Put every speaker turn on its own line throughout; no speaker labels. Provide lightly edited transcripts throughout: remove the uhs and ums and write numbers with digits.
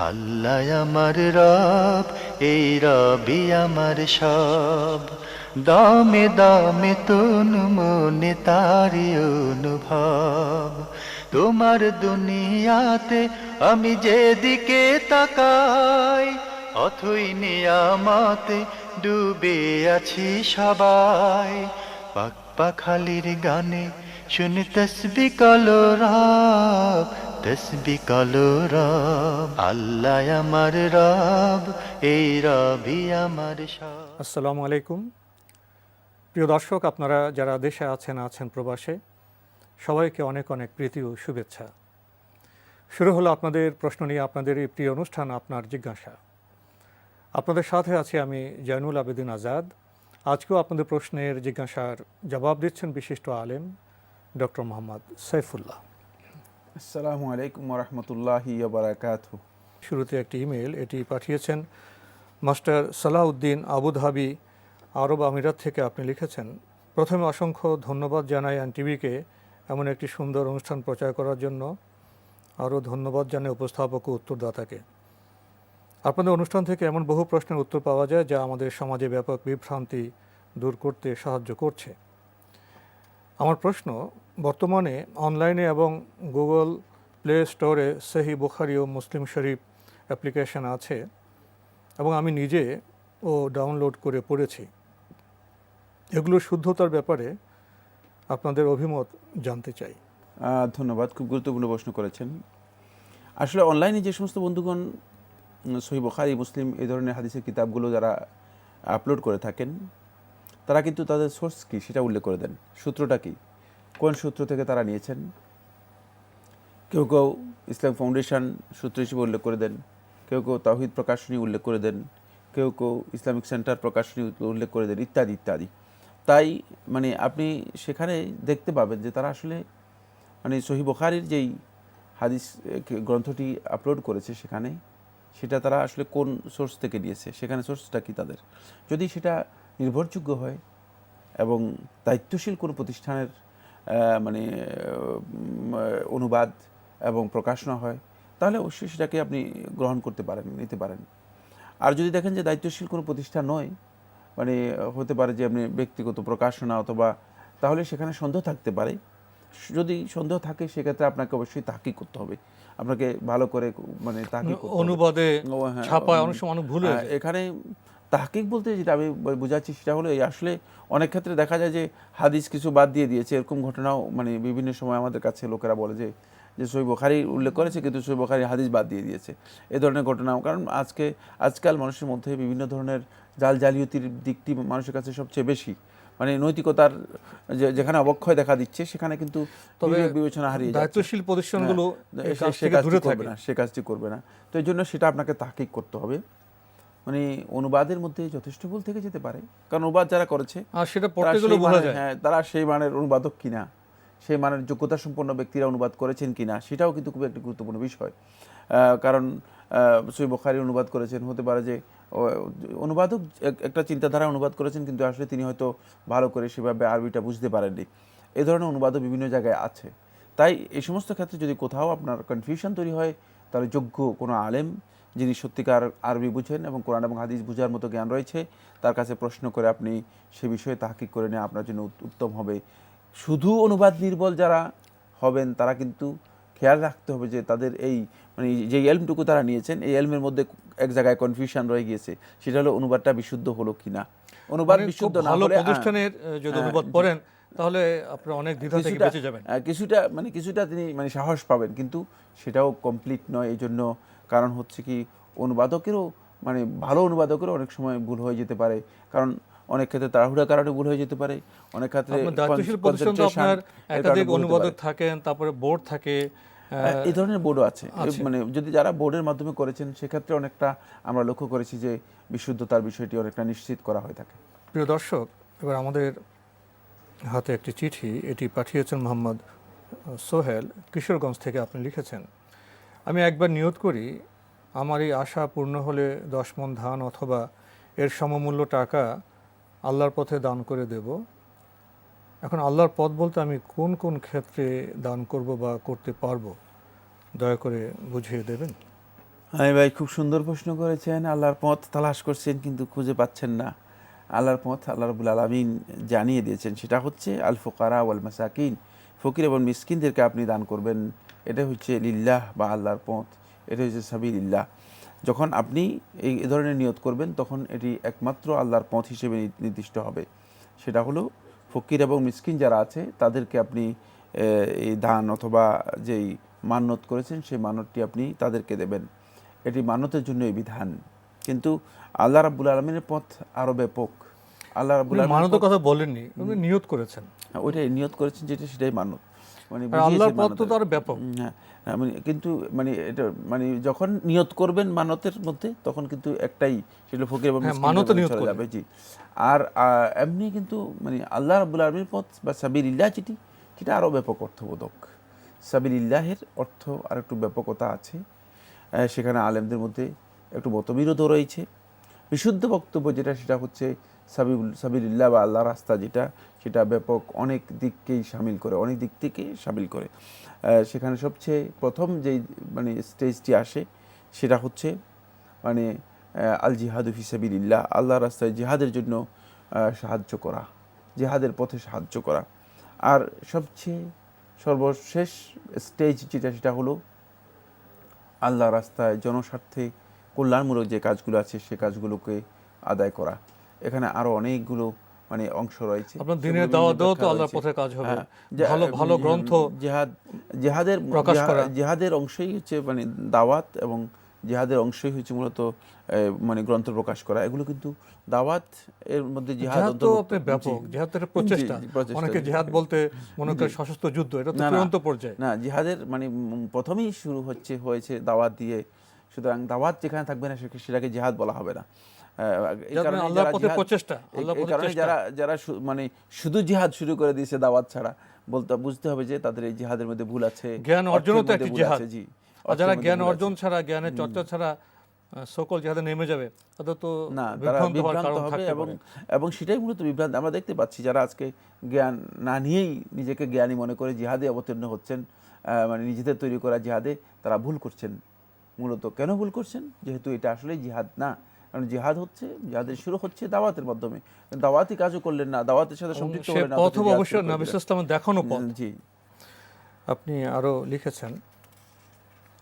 আল্লাহ আমার রব, এই রবি আমার সব। দামে দামে তন মনে তারি অনুভব। তোমার দুনিয়াতে আমি যেদিকে তাকাই, অথই নিয়ামতে ডুবে আছি সবাই। পাক পাখালির গানে শুনি তসবি কলরব, তসবি কলরব। আল্লাহ আমার রব, এই রবি আমার সব।
আসসালামু আলাইকুম। প্রিয় দর্শক, আপনারা যারা দেশে আছেন প্রবাসে, সবাইকে অনেক অনেক প্রীতি ও শুভেচ্ছা। শুরু হলো আপনাদের প্রশ্ন নিয়ে আপনাদের এই প্রিয় অনুষ্ঠান আপনার জিজ্ঞাসা। আপনাদের সাথে আছি আমি জয়নুল আবেদিন আজাদ। আজকেও আপনাদের প্রশ্নের জিজ্ঞাসার জবাব দিচ্ছেন বিশিষ্ট আলেম ডক্টর মোহাম্মদ সাইফুল্লাহ।
আসসালামু আলাইকুম ওরহমতুল্লাহি ওয়া বারাকাতুহু।
শুরুতে একটি ইমেল, এটি পাঠিয়েছেন মাস্টার সালাউদ্দিন আবুধাবি, আরব আমিরাত থেকে। আপনি লিখেছেন, প্রথমে অসংখ্য ধন্যবাদ জানাই এনটিভিকে এমন একটি সুন্দর অনুষ্ঠান প্রচার করার জন্য। আরও ধন্যবাদ জানাই উপস্থাপক ও উত্তরদাতাকে। আপনাদের অনুষ্ঠান থেকে এমন বহু প্রশ্নের উত্তর পাওয়া যায় যা আমাদের সমাজে ব্যাপক বিভ্রান্তি দূর করতে সাহায্য করছে। আমার প্রশ্ন, বর্তমানে অনলাইনে এবং গুগল প্লে স্টোরে সহিহ বুখারী ও মুসলিম শরীফ অ্যাপ্লিকেশন আছে এবং আমি নিজে ও ডাউনলোড করে পড়েছি। এগুলোর শুদ্ধতার ব্যাপারে আপনাদের অভিমত জানতে চাই।
ধন্যবাদ, খুব গুরুত্বপূর্ণ প্রশ্ন করেছেন। আসলে অনলাইনে যে সমস্ত বন্ধুগণ সহিহ বুখারী, মুসলিম এই ধরনের হাদিসের কিতাবগুলো যারা আপলোড করে থাকেন, তারা কিন্তু তাদের সোর্স কী সেটা উল্লেখ করে দেন। সূত্রটা কী, কোন সূত্র থেকে তারা নিয়েছেন। কেউ কেউ ইসলাম ফাউন্ডেশন সূত্র হিসেবে উল্লেখ করে দেন, কেউ কেউ তাওহীদ প্রকাশনী উল্লেখ করে দেন, কেউ কেউ ইসলামিক সেন্টার প্রকাশনী উল্লেখ করে দেন, ইত্যাদি ইত্যাদি। তাই মানে আপনি সেখানে দেখতে পাবেন যে তারা আসলে মানে সহিহ বুখারীর যেই হাদিস গ্রন্থটি আপলোড করেছে সেটা তারা আসলে কোন সোর্স থেকে নিয়েছে, সেখানে সোর্সটা কি তাদের। যদি সেটা নির্ভরযোগ্য হয় এবং দায়িত্বশীল কোনো প্রতিষ্ঠানের মানে অনুবাদ এবং প্রকাশনা হয়, তাহলে অবশ্যই সেটাকে আপনি গ্রহণ করতে পারেন, নিতে পারেন। আর যদি দেখেন যে দায়িত্বশীল কোনো প্রতিষ্ঠান নয়, মানে হতে পারে যে আপনি ব্যক্তিগত প্রকাশনা অথবা, তাহলে সেখানে সন্দেহ থাকতে পারে। যদি সন্দেহ থাকে সেক্ষেত্রে আপনাকে অবশ্যই তাহকিক করতে হবে, আপনাকে ভালো করে মানে তাহকিক করতে হবে।
অনুবাদে ছাপায় অনেক সময় অনেক ভুল হয়ে যায়।
এখানে তাহকিক বলতে যেটা আমি বোঝাচ্ছি সেটা হলো এই, আসলে অনেক ক্ষেত্রে দেখা যায় যে হাদিস কিছু বাদ দিয়ে দিয়েছে, এরকম ঘটনাও মানে বিভিন্ন সময় আমাদের কাছে লোকেরা বলে যে সহিহ বুখারী উল্লেখ করেছে কিন্তু সহিহ বুখারী হাদিস বাদ দিয়ে দিয়েছে, এই ধরনের ঘটনাও। কারণ আজকাল মানুষের মধ্যে বিভিন্ন ধরনের জালিয়াতির দিকটি মানুষের কাছে সবচেয়ে বেশি, মানে নৈতিকতার যেখানে অবক্ষয় দেখা দিচ্ছে সেখানে কিন্তু বিবেচনা হারিয়ে যাচ্ছে।
দায়িত্বশীল প্রতিষ্ঠানগুলো
সে কাজটি করবে না। তো এই জন্য সেটা আপনাকে তাহকিক করতে হবে। মানে অনুবাদের মধ্যে যথেষ্ট ভুল থেকে যেতে পারে, কারণ অনুবাদ যারা করেছে
সেটা পড়তে গেলে বোঝা যায়
তারা সেই মানের অনুবাদক কিনা, সেই মানের যোগ্যতা সম্পন্ন ব্যক্তিরা অনুবাদ করেছেন কিনা, সেটাও কিন্তু খুব একটা গুরুত্বপূর্ণ বিষয়। কারণ সহিহ বুখারী অনুবাদ করেছেন, হতে পারে যে অনুবাদক একটা চিন্তাধারা অনুবাদ করেছেন কিন্তু আসলে তিনি হয়তো ভালো করে সেভাবে আরবিটা বুঝতে পারেননি। এই ধরনের অনুবাদও বিভিন্ন জায়গায় আছে। তাই এই সমস্ত ক্ষেত্রে যদি কোথাও আপনার কনফিউশন তৈরি হয়, তাহলে যোগ্য কোনো আলেম যিনি সত্যিকার আরবি বুঝেন এবং কোরআন এবং হাদিস বুঝার মতো জ্ঞান রয়েছে, তার কাছে প্রশ্ন করে আপনি সে বিষয়ে তাহকিক করে নেওয়া আপনার জন্য উত্তম হবে। শুধু অনুবাদ নির্ভর যারা হবেন তারা কিন্তু খেয়াল রাখতে হবে যে তাদের এই মানে যে এলমটুকু তারা নিয়েছেন, এই এলমের মধ্যে এক জায়গায় কনফিউশন রয়ে গিয়েছে, সেটা হলো অনুবাদটা বিশুদ্ধ হলো কিনা। অনুবাদ বিশুদ্ধ না হলে
প্রতিষ্ঠানের যদি অনুবাদ পড়েন তাহলে আপনারা অনেক দ্বিধা থেকে বেঁচে যাবেন।
কিছুটা তিনি মানে সাহস পাবেন, কিন্তু সেটাও কমপ্লিট নয়। এই জন্য কারণ হচ্ছে কি, অনুবাদকেরও মানে ভালো অনুবাদকেরও অনেক সময় ভুল হয়ে যেতে পারে, কারণ অনেক ক্ষেত্রে তাড়াহুড়ার কারণে ভুল হয়ে যেতে পারে। অনেক ক্ষেত্রে
দায়িত্বশীল প্রতিষ্ঠান তো আপনার একাধিক অনুবাদক থাকেন, তারপরে বোর্ড থাকে,
এই ধরনের বোর্ডও আছে। মানে যদি যারা বোর্ডের মাধ্যমে করেছেন সেক্ষেত্রে অনেকটা আমরা লক্ষ্য করেছি যে বিশুদ্ধতার বিষয়টি অনেকটা নিশ্চিত করা হয়ে থাকে।
প্রিয় দর্শক, এবার আমাদের হাতে একটি চিঠি, এটি পাঠিয়েছেন মোহাম্মদ সোহেল, কিশোরগঞ্জ থেকে। আপনি লিখেছেন, আমি একবার নিয়ত করি আমার এই আশা পূর্ণ হলে 10 মণ ধান অথবা এর সমমূল্য টাকা আল্লাহর পথে দান করে দেব। এখন আল্লাহর পথ বলতে আমি কোন কোন ক্ষেত্রে দান করব বা করতে পারবো, দয়া করে বুঝিয়ে দেবেন।
হ্যাঁ ভাই, খুব সুন্দর প্রশ্ন করেছেন। আল্লাহর পথ তালাশ করছেন কিন্তু খুঁজে পাচ্ছেন না। আল্লাহর পথ আল্লাহ রাব্বুল আলামিন জানিয়ে দিয়েছেন, সেটা হচ্ছে আল ফুকারা ওয়াল মাসাকিন, ফকির এবং মিসকিনদেরকে আপনি দান করবেন। এটা হচ্ছে লিল্লাহ বা আল্লাহর পথ, এটা হচ্ছে সাবিলিল্লাহ। যখন আপনি এই ধরনের নিয়ত করবেন তখন এটি একমাত্র আল্লাহর পথ হিসেবে নির্দিষ্ট হবে। সেটা হলো ফকির এবং মিসকিন যারা আছে তাদেরকে আপনি এই দান অথবা যেই মান্যত করেছেন সেই মান্যতটি আপনি তাদেরকে দেবেন। এটি মান্যতের জন্য এই বিধান। কিন্তু আল্লাহ রাব্বুল আলামিনের পথ আরো ব্যাপক। আল্লাহ রাব্বুল আলামিনের
মানতের কথা বলেননি, উনি নিয়ত করেছেন।
ওইটাই নিয়ত করেছেন, যেটা সেটাই মানত, মানে
আর আল্লাহর
বুঝিয়েছেন
পথ তো
মানতের।
আরো ব্যাপক।
হ্যাঁ, মানে কিন্তু মানে এটা মানে যখন নিয়ত করবেন মানতের মধ্যে তখন কিন্তু একটাই, সেটা ফকির এবং
হ্যাঁ,
মিসকিনের
মানতে
মধ্যে
নিয়ত
চলে
করবেন।
যাবে। জি। আর এমনি কিন্তু মানে আল্লাহ রাব্বুল আলামিনের পথ বা সাবিলিল্লাহ যেটি, সেটা আরো ব্যাপক অর্থবোধক। সাবিলিল্লাহের অর্থ আর একটু ব্যাপকতা আছে। সেখানে আলেমদের মধ্যে একটু মতবিরোধও রয়েছে। বিশুদ্ধ বক্তব্য যেটা, সেটা হচ্ছে সাবিলিল্লাহ বা আল্লাহ রাস্তা যেটা, সেটা ব্যাপক, অনেক দিককেই শামিল করে, অনেক দিক থেকে শামিল করে। সেখানে সবচেয়ে প্রথম যেই মানে স্টেজটি আসে সেটা হচ্ছে মানে আল জিহাদু ফি সাবিলিল্লাহ, আল্লাহ রাস্তায় জিহাদের জন্য সাহায্য করা, জিহাদের পথে সাহায্য করা। আর সবচেয়ে সর্বশেষ স্টেজ যেটা, সেটা হলো আল্লাহ রাস্তায় জনস্বার্থে কল্যাণমূলক যে কাজগুলো আছে সে কাজগুলোকে আদায় করা। এখানে আরো অনেকগুলো মানে অংশ রয়েছে।
আপনার দিনের দাওয়াত দেওয়া তো আল্লাহর পথে কাজ হবে, ভালো ভালো গ্রন্থ প্রকাশ করা,
জিহাদের অংশই হচ্ছে মানে দাওয়াত, এবং জিহাদের অংশই হচ্ছে মূলত মানে গ্রন্থ প্রকাশ করা। এগুলো কিন্তু দাওয়াত এর মধ্যে জিহাদ
তো আপনি ব্যাপক, জিহাদ তো একটা প্রচেষ্টা। অনেকে জিহাদ বলতে মনে করে সশস্ত্র যুদ্ধ, এটা তো চূড়ান্ত পর্যায়ে
না। জিহাদের মানে প্রথমেই শুরু হয়েছে দাওয়াত দিয়ে। সুতরাং দাওয়াত যেখানে থাকবে না সেটাকে জিহাদ বলা হবে না। এই কারণে যারা মানে শুধু জিহাদ শুরু করে দিয়েছে দাওয়াত ছাড়া, বুঝতে হবে যে তাদের এই জিহাদের মধ্যে ভুল আছে।
জ্ঞান অর্জনও তো একটা জিহাদ।
জি,
যারা জ্ঞান অর্জন ছাড়া, জ্ঞানের চর্চা ছাড়া সকল জিহাদে নেমে যাবে, তাদের তো
না, তারা বিভ্রান্ত হবে। এবং সেটাই মূলত বিভ্রান্ত আমরা দেখতে পাচ্ছি। যারা আজকে জ্ঞান না নিয়েই নিজেকে জ্ঞানী মনে করে জিহাদে অবতীর্ণ হচ্ছেন, মানে নিজেদের তৈরি করা জিহাদে তারা ভুল করছেন। মূলত কেন ভুল করছেন? যেহেতু এটা আসলে জিহাদ না। কারণ জিহাদের শুরু হচ্ছে দাওয়াতের মাধ্যমে। দাওয়াতি কাজও করলেন না, দাওয়াতের সাথে সম্পৃক্ত হলেন না,
পথ অবশ্যই নবী সাল্লাল্লাহু আলাইহি ওয়াসাল্লাম দেখানো পথ।
জি।
আপনি আরো লিখেছেন,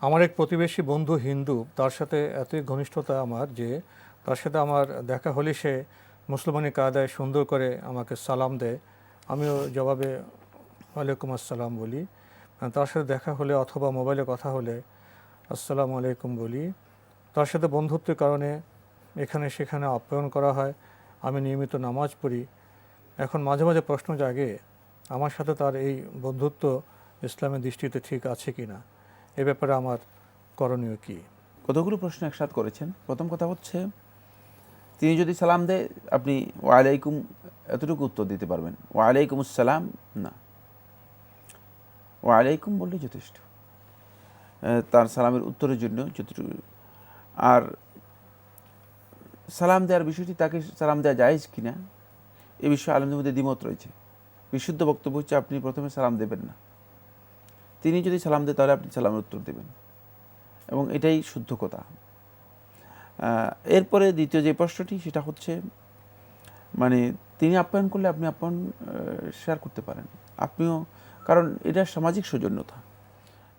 আমার এক প্রতিবেশী বন্ধু হিন্দু, তার সাথে এতই ঘনিষ্ঠতা আমার যে তার সাথে আমার দেখা হলে সে মুসলমানি কায়দায় সুন্দর করে আমাকে সালাম দেয়, আমিও জবাবে ওয়ালাইকুম আসসালাম বলি। তার সাথে দেখা হলে অথবা মোবাইলে কথা হলে আসসালামু আলাইকুম বলি। তার সাথে বন্ধুত্বের কারণে এখানে সেখানে আপ্যায়ন করা হয়। আমি নিয়মিত নামাজ পড়ি। এখন মাঝে মাঝে প্রশ্ন জাগে, আমার সাথে তার এই বন্ধুত্ব ইসলামের দৃষ্টিতে ঠিক আছে কি না, এ ব্যাপারে আমার করণীয় কি?
কতগুলো প্রশ্ন একসাথে করেছেন। প্রথম কথা হচ্ছে, তিনি যদি সালাম দেয় আপনি ওয়ালাইকুম এতটুকু উত্তর দিতে পারবেন, ওয়ালাইকুম আসসালাম না, ওয়ালাইকুম বললেই যথেষ্ট তার সালামের উত্তরের জন্য যতটুকু। আর সালাম দেওয়ার বিষয়টি, তাকে সালাম দেওয়া জায়েজ কিনা এ বিষয়ে আলেমদের মধ্যে দ্বিমত রয়েছে। বিশুদ্ধ বক্তব্য হচ্ছে আপনি প্রথমে সালাম দেবেন না, তিনি যদি সালাম দেয় তাহলে আপনি সালামের উত্তর দেবেন, এবং এটাই শুদ্ধ কথা। এরপরে দ্বিতীয় যে প্রশ্নটি, সেটা হচ্ছে মানে তিনি আপ্যায়ন করলে আপনি আপ্যায়ন শেয়ার করতে পারেন আপনিও, কারণ এটা সামাজিক সৌজন্যতা।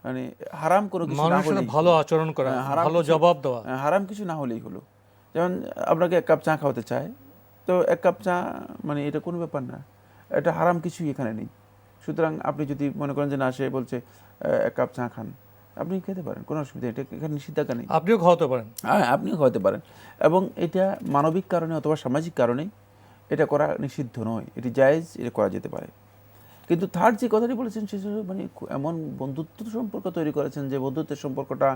মানে হারাম কোনো কিছু না হলে
ভালো আচরণ করা, ভালো জবাব দেওয়া,
হারাম কিছু না হলেই হলো। যেমন আপনাকে এক কাপ চা খাওয়াতে চায়, তো এক কাপ চা মানে এটা কোনো ব্যাপার না, এটা হারাম কিছুই এখানে নেই। সুতরাং আপনি যদি মনে করেন যে না, সে বলছে এক কাপ চা খান, আপনি খেতে পারেন, কোনো অসুবিধা নেই, এটা এখানে নিষেধাজ্ঞা নেই,
আপনিও খাওয়াতে পারেন।
হ্যাঁ, আপনিও খাওয়াতে পারেন। এবং এটা মানবিক কারণে অথবা সামাজিক কারণে এটা করা নিষিদ্ধ নয়, এটি জায়েজ, এটা করা যেতে পারে। কিন্তু থার্ড যে কথাটি বলেছেন সে মানে এমন বন্ধুত্ব সম্পর্ক তৈরি করেছেন যে বন্ধুত্বের সম্পর্কটা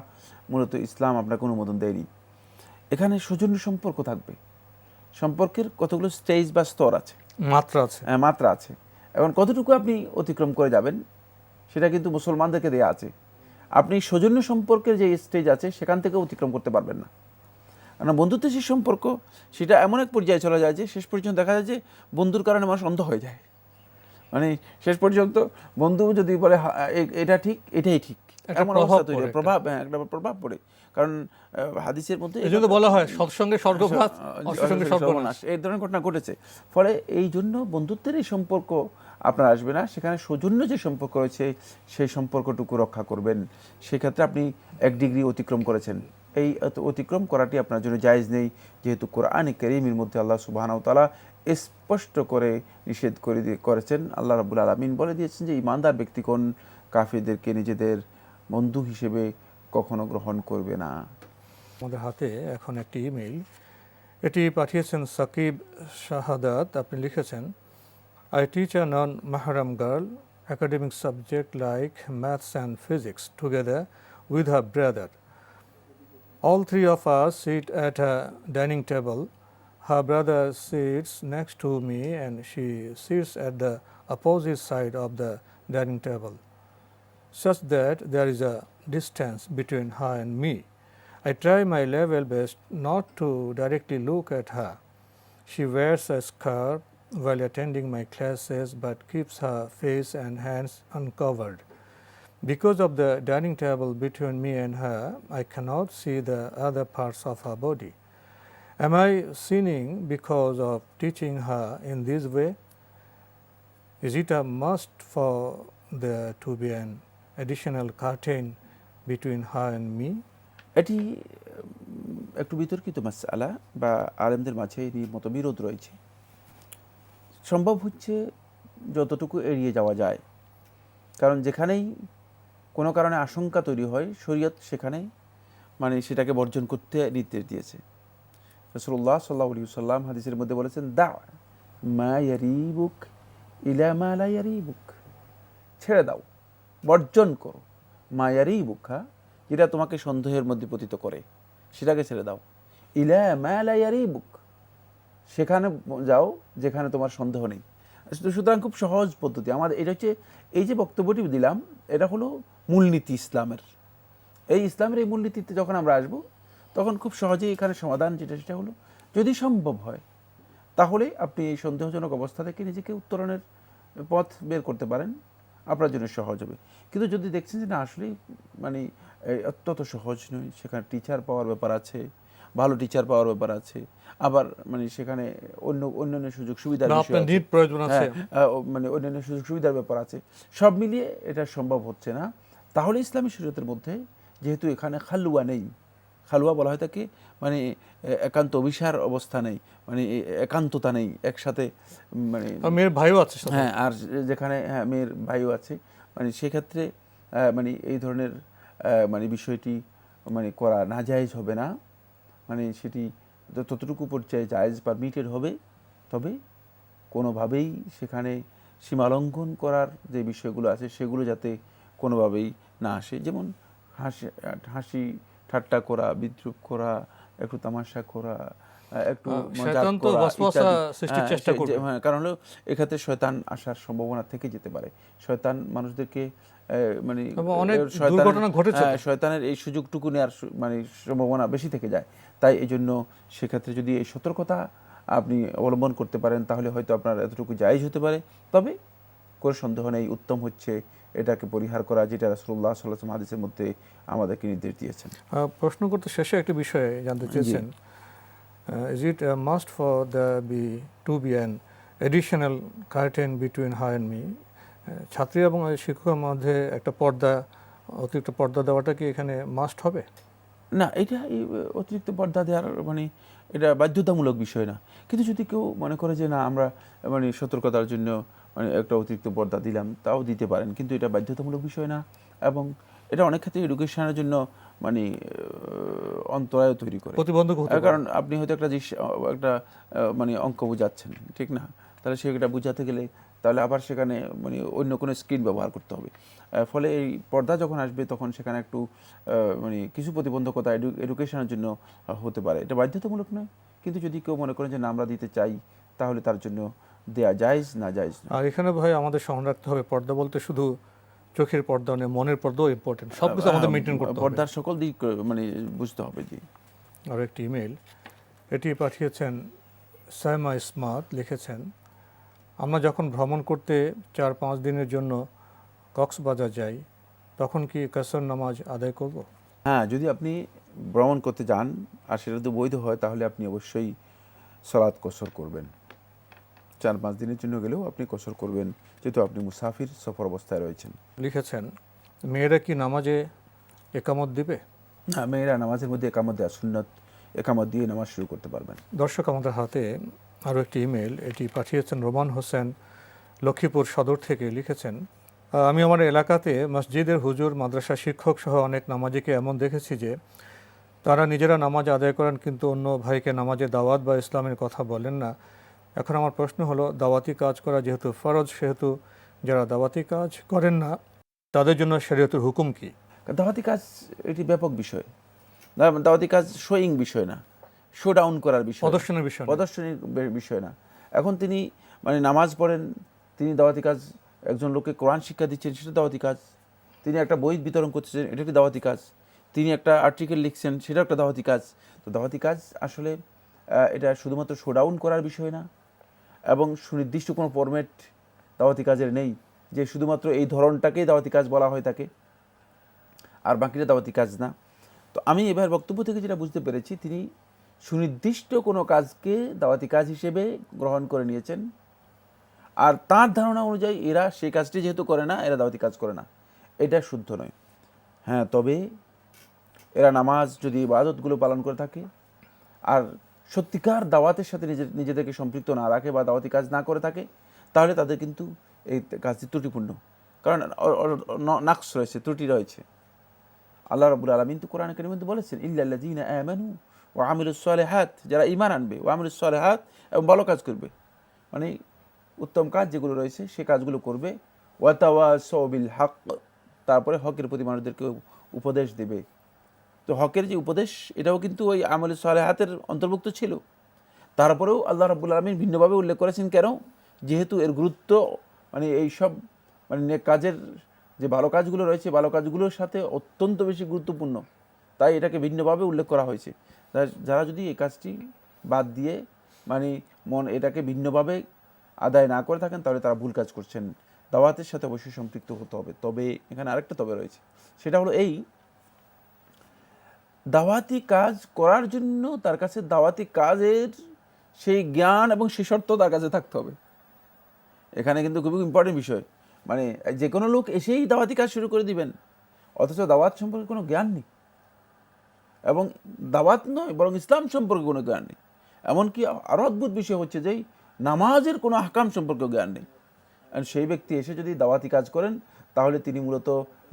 মূলত ইসলাম আপনাকে অনুমোদন দেয়নি। এখানে সৌজন্য সম্পর্ক থাকবে, সম্পর্কের কতগুলো স্টেজ বা স্তর আছে, মাত্রা আছে, এবং কতটুকু আপনি অতিক্রম করে যাবেন সেটা কিন্তু মুসলমানদেরকে দেয়া আছে। আপনি সৌজন্য সম্পর্কের যে স্টেজ আছে সেখান থেকে অতিক্রম করতে পারবেন না। কারণ বন্ধুত্বের যে সম্পর্ক, সেটা এমন এক পর্যায়ে চলে যায় যে শেষ পর্যন্ত দেখা যায় যে বন্ধুর কারণে মানুষ অন্ধ হয়ে যায়। মানে শেষ পর্যন্ত বন্ধু যদি বলে এটা ঠিক, এটাই ঠিক,
একটা
এমন
প্রভাব
অবস্থা তৈরি
পড়ে,
হয়, একটা প্রভাব পড়ে। কারণ হাদিসের মধ্যে
এই জন্য বলা হয় সৎসঙ্গে স্বর্গপ্রাপ্ত, অসৎসঙ্গে সর্বনাশ।
সর্বনাশ, এই ধরনের ঘটনা ঘটেছে। ফলে এই জন্য বন্ধুত্বের এই সম্পর্ক আপনার আসবে না, সেখানে সৌজন্য যে সম্পর্ক রয়েছে সেই সম্পর্কটুকু রক্ষা করবেন। সেক্ষেত্রে আপনি 1 ডিগ্রি অতিক্রম করেছেন, এই অতিক্রম করাটি আপনার জন্য জায়েজ নেই, যেহেতু কোরআনে কারীমের মধ্যে আল্লাহ সুবহানাহু ওয়া তাআলা স্পষ্ট করে নিষেধ করেছেন। আল্লাহ রাব্বুল আলামিন বলে দিয়েছেন যে ঈমানদার ব্যক্তিগণ কাফিরদেরকে নিজেদের বন্ধু হিসেবে কখনো গ্রহণ করবে না।
আমাদের হাতে এখন একটি ইমেইল, এটি পাঠিয়েছেন সাকিব শাহাদাত। আপনি লিখেছেন, I teach a non-mahram girl academic subject like maths and physics together with her brother. All 3 of us sit at a dining table. Her brother sits next to me and she sits at the opposite side of the dining table, such that there is a distance between her and me. I try my level best not to directly look at her. She wears a scarf while attending my classes but keeps her face and hands uncovered. Because of the dining table between me and her, I cannot see the other parts of her body. Am I sinning because of teaching her in this way? Is it a must for there to be an additional curtain between her and me?
এটি একটু বিতর্কিত মাসআলা বা আলেমদের মাঝে এর মতবিরোধ রয়েছে। সম্ভব হচ্ছে যতটুকু এড়িয়ে যাওয়া যায়, কারণ যেখানেই কোনো কারণে আশঙ্কা তৈরি হয় শরীয়ত সেখানে মানে সেটাকে বর্জন করতে নির্দেশ দিয়েছে। রাসূলুল্লাহ সাল্লাল্লাহু আলাইহি ওয়াসাল্লাম হাদিসের মধ্যে বলেছেন, দা মা ইয়ারিবুক ইলা মা লা ইয়ারিবুক, ছেড়ে দাও, বর্জন করো, মা ইয়ারিবুক, যেটা তোমাকে সন্দেহের মধ্যে পতিত করে সেটাকে ছেড়ে দাও, ইলা মা লা ইয়ারিবুক, সেখানে যাও যেখানে তোমার সন্দেহ নেই। সুতরাং খুব সহজ পদ্ধতি আমাদের এটা হচ্ছে, এই যে বক্তব্যটি দিলাম এটা হলো মূলনীতি ইসলামের। এই ইসলামের এই মূলনীতিতে যখন আমরা আসব তখন খুব সহজেই এখানে সমাধান যেটা সেটা হলো, যদি সম্ভব হয় তাহলে আপনি এই সন্দেহজনক অবস্থা থেকে নিজেকে উত্তরণের পথ বের করতে পারেন, আপনার জন্য সহজ হবে। কিন্তু যদি দেখছেন যে না আসলে মানে অত্যন্ত সহজ নয়, সেখানে টিচার পাওয়ার ব্যাপার আছে, ভালো টিচার পাওয়ার ব্যাপার আছে, আবার মানে সেখানে অন্যান্য সুযোগ সুবিধার বিষয় আছে, মানে অন্যান্য সুযোগ সুবিধার ব্যাপার আছে, সব মিলিয়ে এটা সম্ভব হচ্ছে না, তাহলে ইসলামী শরীয়তের মধ্যে যেহেতু এখানে খালুয়া নেই, খালুয়া বলা হয় তাকে মানে একান্ত অভিসার অবস্থা নেই, মানে একান্ততা নেই, একসাথে মানে
মেয়ের ভাইও আছে,
হ্যাঁ, আর যেখানে হ্যাঁ মেয়ের ভাইও আছে, মানে সেক্ষেত্রে মানে এই ধরনের মানে বিষয়টি মানে করা নাজায়েজ হবে না, মানে সেটি ততটুকু পর্যায়ে জায়েজ পারমিটেড হবে, তবে কোনোভাবেই সেখানে সীমালঙ্ঘন করার যে বিষয়গুলো আছে সেগুলো যাতে কোনোভাবেই না আসে। যেমন হাসি ঠাট্টা করা, বিদ্রুপ করা, একটু তামাশা করা, একটু মজাক করা, হ্যাঁ, কারণ হলো এক্ষেত্রে শয়তান আসার সম্ভাবনা থেকে যেতে পারে। শয়তান মানুষদেরকে মানে শয়তানের এই সুযোগটুকু নেওয়ার মানে সম্ভাবনা বেশি থেকে যায়। তাই এই জন্য সেক্ষেত্রে যদি এই সতর্কতা আপনি অবলম্বন করতে পারেন তাহলে হয়তো আপনার এতটুকু জায়েজ হতে পারে, তবে কোনো সন্দেহ নেই উত্তম হচ্ছে এটাকে পরিহার করা, যেটা রাসূলুল্লাহ সাল্লাল্লাহু আলাইহি ওয়াসাল্লাম হাদিসের মধ্যে আমাদেরকে নির্দেশ দিয়েছেন।
প্রশ্ন করতে শেষে একটি বিষয়ে জানতে চেয়েছেন, is it a must for there to be an additional curtain between her and me? ছাত্রী এবং শিক্ষকের মধ্যে একটা পর্দা, অতিরিক্ত পর্দা দেওয়াটা কি এখানে মাস্ট হবে?
না, এটা এই অতিরিক্ত পর্দা দেওয়ার মানে এটা বাধ্যতামূলক বিষয় না, কিন্তু যদি কেউ মনে করে যে না আমরা মানে সতর্কতার জন্য মানে একটা অতিরিক্ত পর্দা দিলাম, তাও দিতে পারেন, কিন্তু এটা বাধ্যতামূলক বিষয় না, এবং এটা অনেক ক্ষেত্রে এডুকেশনের জন্য মানে অন্তরায় তৈরি করে,
প্রতিবন্ধক হতে পারে।
কারণ আপনি হয়তো একটা মানে অঙ্ক বোঝাচ্ছেন, ঠিক না, তাহলে সেটা বোঝাতে গেলে তাহলে আবার সেখানে মানে অন্য কোনো স্ক্রিন ব্যবহার করতে হবে। ফলে এই পর্দা যখন আসবে তখন সেখানে একটু মানে কিছু প্রতিবন্ধকতা এডুকেশনের জন্য হতে পারে, এটা বাধ্যতামূলক নয়, কিন্তু যদি কেউ মনে করেন যে না আমরা দিতে চাই তাহলে তার জন্য দেয়া জায়েজ না জায়েজ।
আর এখানে ভাই আমাদের স্মরণ রাখতে হবে পর্দা বলতে শুধু চোখের পর্দা নয়, মনের পর্দাও ইম্পর্টেন্ট, সবকিছু আমাদের মেইনটেইন করতে হবে,
পর্দার সকল দিক মানে বুঝতে হবে। জি,
আর একটি ইমেল, এটি পাঠিয়েছেন সাইমা স্মার্ট, লিখেছেন, আমরা যখন ভ্রমণ করতে 4-5 দিনের জন্য কক্সবাজার যাই, তখন কি কাসর নামাজ আদায় করব?
হ্যাঁ, যদি আপনি ভ্রমণ করতে যান আর সেটা যদি বৈধ হয় তাহলে আপনি অবশ্যই সালাত কসর করবেন। 4-5 দিনের জন্য গেলেও আপনি কসর করবেন, যেহেতু আপনি মুসাফির সফর অবস্থায় রয়েছেন।
লিখেছেন, মেয়েরা কি নামাজে একামত দিবে?
হ্যাঁ, মেয়েরা নামাজের মধ্যে একামত দেওয়া সুন্নত, একামত দিয়ে নামাজ শুরু করতে পারবেন।
দর্শক, আমাদের হাতে আরও একটি ইমেল, এটি পাঠিয়েছেন রোমান হোসেন লক্ষ্মীপুর সদর থেকে। লিখেছেন, আমি আমার এলাকাতে মসজিদের হুজুর, মাদ্রাসা শিক্ষক সহ অনেক নামাজিকে এমন দেখেছি যে তারা নিজেরা নামাজ আদায় করেন কিন্তু অন্য ভাইকে নামাজে দাওয়াত বা ইসলামের কথা বলেন না। এখন আমার প্রশ্ন হলো, দাওয়াতি কাজ করা যেহেতু ফরজ, সেহেতু যারা দাওয়াতি কাজ করেন না তাদের জন্য শরীয়তের হুকুম কি?
দাওয়াতি কাজ এটি ব্যাপক বিষয়। দাওয়াতি কাজ শোয়িং বিষয় না, শো ডাউন করার বিষয়,
প্রদর্শনের বিষয় না।
প্রদর্শনীর বিষয় না। এখন তিনি নামাজ পড়েন, তিনি দাওয়াতি কাজ, একজন লোককে কোরআন শিক্ষা দিচ্ছেন, সেটা দাওয়াতি কাজ। তিনি একটা বই বিতরণ করছেন, এটা একটি দাওয়াতি কাজ। তিনি একটা আর্টিকেল লিখছেন, সেটা একটা দাওয়াতি কাজ। তো দাওয়াতি কাজ আসলে এটা শুধুমাত্র শো ডাউন করার বিষয় না, এবং সুনির্দিষ্ট কোনো ফরম্যাট দাওয়াতি কাজের নেই যে শুধুমাত্র এই ধরনটাকেই দাওয়াতি কাজ বলা হয় থাকে আর বাকিটা দাওয়াতি কাজ না। তো আমি এবার বক্তব্য থেকে যেটা বুঝতে পেরেছি, তিনি সুনির্দিষ্ট কোনো কাজকে দাওয়াতি কাজ হিসেবে গ্রহণ করে নিয়েছেন, আর তার ধারণা অনুযায়ী এরা সেই কাজটি যেহেতু করে না, এরা দাওয়াতি কাজ করে না, এটা শুদ্ধ নয়। হ্যাঁ, তবে এরা নামাজ যদি ইবাদতগুলো পালন করে থাকে আর সত্যিকার দাওয়াতের সাথে নিজেদেরকে সম্পৃক্ত না রাখে বা দাওয়াতি কাজ না করে থাকে, তাহলে তাদের কিন্তু এই কাজটি ত্রুটিপূর্ণ, কারণ নাকস রয়েছে, ত্রুটি রয়েছে। আল্লাহ রাব্বুল আলামিন তো কোরআন কারীমে মধ্যে বলেছেন, ইল্লাল্লাযীনা আমানু ওয়া আমিলুস সালিহাত, যারা ঈমান আনবে, ওয়া আমিলুস সালিহাত, এবং ভালো কাজ করবে, মানে উত্তম কাজ যেগুলো রয়েছে সে কাজগুলো করবে, ওয়া তাওয়াসাউ বিল হক, তারপরে হকের প্রতি মানুষদেরকে উপদেশ দেবে। তো হকের যে উপদেশ, এটাও কিন্তু ওই আমলুস সালিহাতের অন্তর্ভুক্ত ছিল। তারপরেও আল্লাহ রাব্বুল আলামিন ভিন্নভাবে উল্লেখ করেছেন, কেন? যেহেতু এর গুরুত্ব এই সব নেক কাজের যে ভালো কাজগুলো রয়েছে, ভালো কাজগুলোর সাথে অত্যন্ত বেশি গুরুত্বপূর্ণ, তাই এটাকে ভিন্নভাবে উল্লেখ করা হয়েছে। যারা যদি এই কাজটি বাদ দিয়ে এটাকে ভিন্নভাবে আদায় না করে থাকেন, তাহলে তারা ভুল কাজ করছেন। দাওয়াতের সাথে অবশ্যই সম্পৃক্ত হতে হবে। তবে এখানে আরেকটা তবে রয়েছে, সেটা হলো এই, দাওয়াতি কাজ করার জন্য তার কাছে দাওয়াতি কাজের সেই জ্ঞান এবং সেই শর্ত তার কাছে থাকতে হবে। এখানে কিন্তু খুবই ইম্পর্টেন্ট বিষয়। যে কোনো লোক এসেই দাওয়াতি কাজ শুরু করে দিবেন, অথচ দাওয়াত সম্পর্কে কোনো জ্ঞান নেই, এবং দাওয়াত নয় বরং ইসলাম সম্পর্কে কোনো জ্ঞান নেই। এমনকি আরও অদ্ভুত বিষয় হচ্ছে যে নামাজের কোনো আহকাম সম্পর্কে জ্ঞান নেই। আর সেই ব্যক্তি এসে যদি দাওয়াতি কাজ করেন, তাহলে তিনি মূলত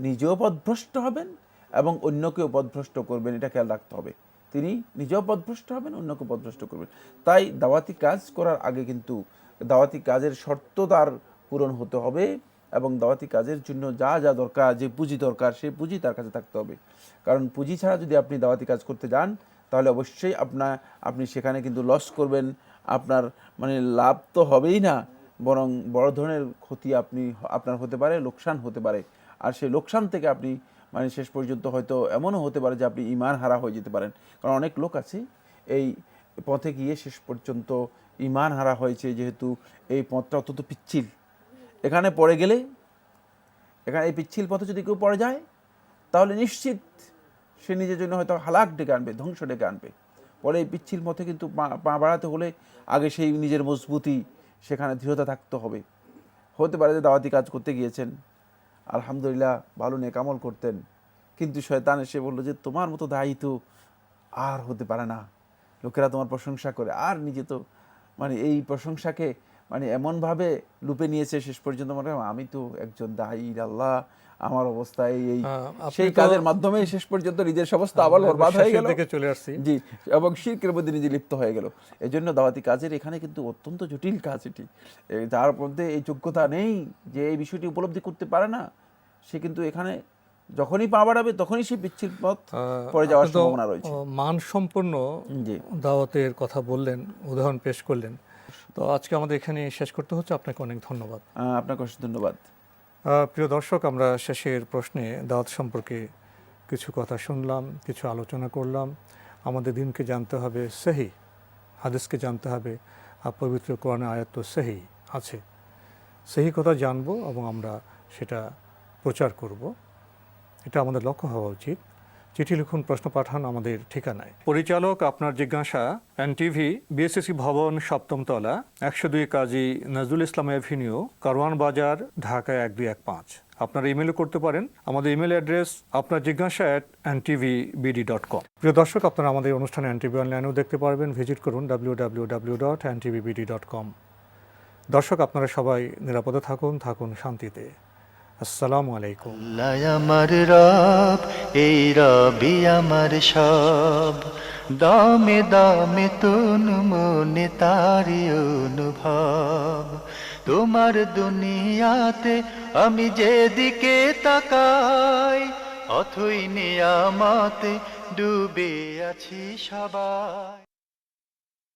নিজেও পথভ্রষ্ট হবেন এবং অন্যকেও পথভ্রষ্ট করবেন, এটা খেয়াল রাখতে হবে। তিনি নিজেও পথভ্রষ্ট হবেন, অন্যকে পথভ্রষ্ট করবেন। তাই দাওয়াতি কাজ করার আগে কিন্তু দাওয়াতি কাজের শর্ত তার পূরণ হতে হবে, এবং দাওয়াতি কাজের জন্য যা যা দরকার, যে পুঁজি দরকার, সেই পুঁজি তার কাছে থাকতে হবে। কারণ পুঁজি ছাড়া যদি আপনি দাওয়াতি কাজ করতে যান, তাহলে অবশ্যই আপনি সেখানে কিন্তু লস করবেন। আপনার লাভ তো হবেই না, বরং বড় ধরনের ক্ষতি আপনার হতে পারে, লোকসান হতে পারে। আর সেই লোকসান থেকে আপনি শেষ পর্যন্ত হয়তো এমনও হতে পারে যে আপনি ঈমান হারা হয়ে যেতে পারেন। কারণ অনেক লোক আছে এই পথে গিয়ে শেষ পর্যন্ত ঈমান হারা হয়েছে, যেহেতু এই পথটা অত্যন্ত পিচ্ছিল। এখানে পড়ে গেলে, এই পিচ্ছিল পথে যদি কেউ পড়ে যায়, তাহলে নিশ্চিত সে নিজের জন্য হয়তো হালাক ডেকে আনবে, ধ্বংস ডেকে আনবে। পরে এই পিচ্ছিল পথে কিন্তু পা বাড়াতে হলে আগে সেই নিজের মজবুতি, সেখানে দৃঢ়তা থাকতে হবে। হতে পারে যে দাওয়াতি কাজ করতে গিয়েছেন, আলহামদুলিল্লাহ ভালো নেক আমল করতেন, কিন্তু শয়তান এসে বললো যে তোমার মতো দায়ী তো আর হতে পারে না, লোকেরা তোমার প্রশংসা করে, আর নিজে তো এই প্রশংসাকে এমনভাবে লুপে নিয়েছে, শেষ পর্যন্ত আমি তো একজন দায়ী, আল্লাহ আমার অবস্থা এই সেই কাজের মাধ্যমে শেষ পর্যন্ত নিজের সমস্ত আমল বরবাদ হয়ে গেল, জি, এবং শিরকের মধ্যে নিজে লিপ্ত হয়ে গেল। এজন্য দাওয়াতি কাজের এখানে কিন্তু অত্যন্ত জটিল কাজ এটি। যার মধ্যে এই যোগ্যতা নেই, যে এই বিষয়টি উপলব্ধি করতে পারে না, সে কিন্তু এখানে যখনই পা বাড়াবে তখনই সে বিচ্ছিন্ন পথ পড়ে যাওয়ার সম্ভাবনা রয়েছে।
মানসম্পন্ন দাওয়াতের কথা বললেন, উদাহরণ পেশ করলেন। তো আজকে আমাদের এখানে শেষ করতে হচ্ছে। আপনাকে অনেক ধন্যবাদ।
আপনাকে অনেক ধন্যবাদ।
প্রিয় দর্শক, আমরা শেষের প্রশ্নে দাওয়াত সম্পর্কে কিছু কথা শুনলাম, কিছু আলোচনা করলাম। আমাদের দিনকে জানতে হবে সহি, হাদিসকে জানতে হবে, আর পবিত্র কোরআনে আয়াত তো সহি আছে। সহি কথা জানবো এবং আমরা সেটা প্রচার করব। এটা আমাদের লক্ষ্য হওয়া উচিত। চিঠি লিখুন, প্রশ্ন পাঠান আমাদের ঠিকানায়। পরিচালক আপনার জিজ্ঞাসা, এনটিভি, বিএসসি ভবন, 7ম তলা, 102 কাজী নজরুল ইসলাম এভিনিউ, কারওয়ান বাজার, ঢাকা 1215। আপনারা ইমেলও করতে পারেন। আমাদের ইমেল অ্যাড্রেস আপনার জিজ্ঞাসা @ntvbd.com। প্রিয় দর্শক, আপনারা আমাদের অনুষ্ঠানে এনটিভি অনলাইনেও দেখতে পারবেন। ভিজিট করুন www.ntvbd.com। দর্শক, আপনারা সবাই নিরাপদে থাকুন শান্তিতে। আসসালামু আলাইকুম।
আল্লাহ আমার রব, এই রবি আমার সব, দামে দামে তন মনে তারি অনুভব। তোমার দুনিয়াতে আমি যেদিকে তাকাই, অথই নিয়ামতে ডুবে আছি সবাই।